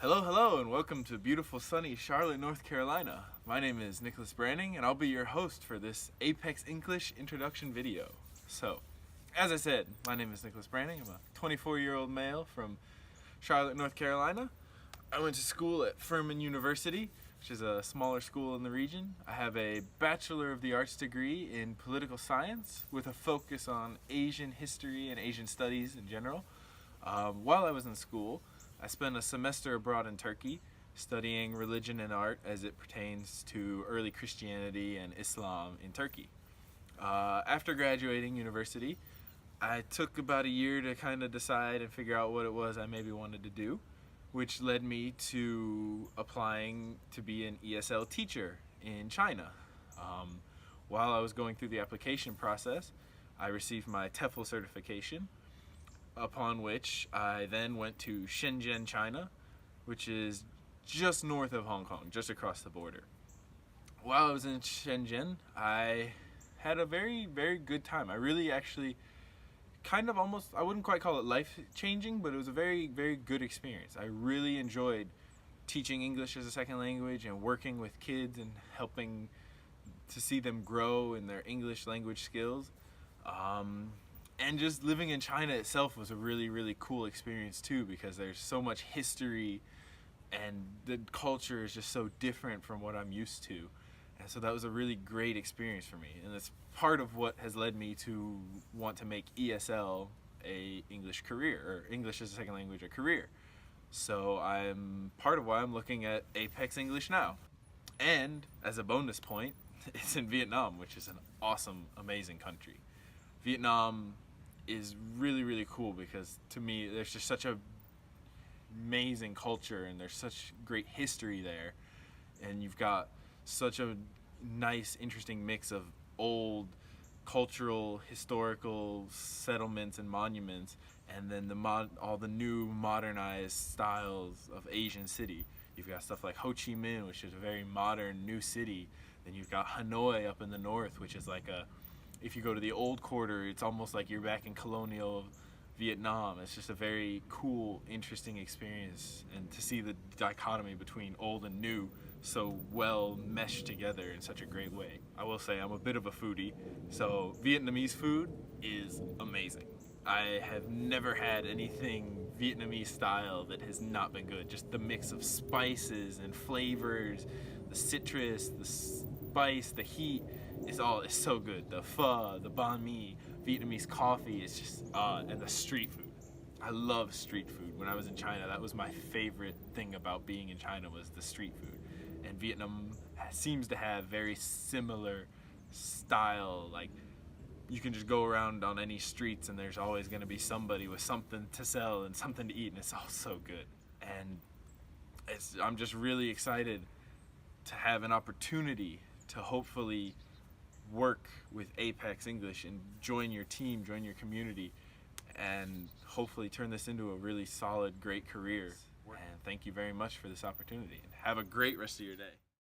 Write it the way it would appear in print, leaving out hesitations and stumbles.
Hello, and welcome to beautiful sunny Charlotte, North Carolina. My name is Nicholaas Branning, and I'll be your host for this APAX English introduction video. So, as I said, my name is Nicholaas Branning. I'm a 24-year-old male from Charlotte, North Carolina. I went to school at Furman University, which is a smaller school in the region. I have a Bachelor of the Arts degree in political science with a focus on Asian history and Asian studies in general. While I was in school, I spent a semester abroad in Turkey studying religion and art as it pertains to early Christianity and Islam in Turkey. After graduating university, I took about a year to kind of decide and figure out what it was I maybe wanted to do, which led me to applying to be an ESL teacher in China. While I was going through the application process, I received my TEFL certification, upon which I then went to Shenzhen, China, which is just north of Hong Kong, just across the border. While I was in Shenzhen, I had a very, very good time. I really actually I wouldn't quite call it life-changing, but it was a very, very good experience. I really enjoyed teaching English as a second language and working with kids and helping to see them grow in their English language skills. And just living in China itself was a really, really cool experience too, because there's so much history and the culture is just so different from what I'm used to. And so that was a really great experience for me. And it's part of what has led me to want to make ESL a English career, or English as a second language a career. So I'm part of why I'm looking at APAX English now. And as a bonus point, it's in Vietnam, which is an awesome, amazing country. Vietnam is really, really cool because to me there's just such a amazing culture and there's such great history there, and you've got such a nice, interesting mix of old cultural, historical settlements and monuments, and then all the new modernized styles of Asian city. You've got stuff like Ho Chi Minh, which is a very modern new city. Then you've got Hanoi up in the north, which is like if you go to the old quarter, it's almost like you're back in colonial Vietnam. It's just a very cool, interesting experience, and to see the dichotomy between old and new so well meshed together in such a great way. I will say I'm a bit of a foodie, so Vietnamese food is amazing. I have never had anything Vietnamese style that has not been good. Just the mix of spices and flavors, the citrus, the spice, the heat, is so good. The pho, the banh mi, Vietnamese coffee, it's just, and the street food. I love street food. When I was in China, that was my favorite thing about being in China, was the street food. And Vietnam seems to have very similar style. Like, you can just go around on any streets and there's always going to be somebody with something to sell and something to eat, and it's all so good. And I'm just really excited to have an opportunity to hopefully work with APAX English and join your team, join your community, and hopefully turn this into a really solid, great career. And thank you very much for this opportunity, and have a great rest of your day.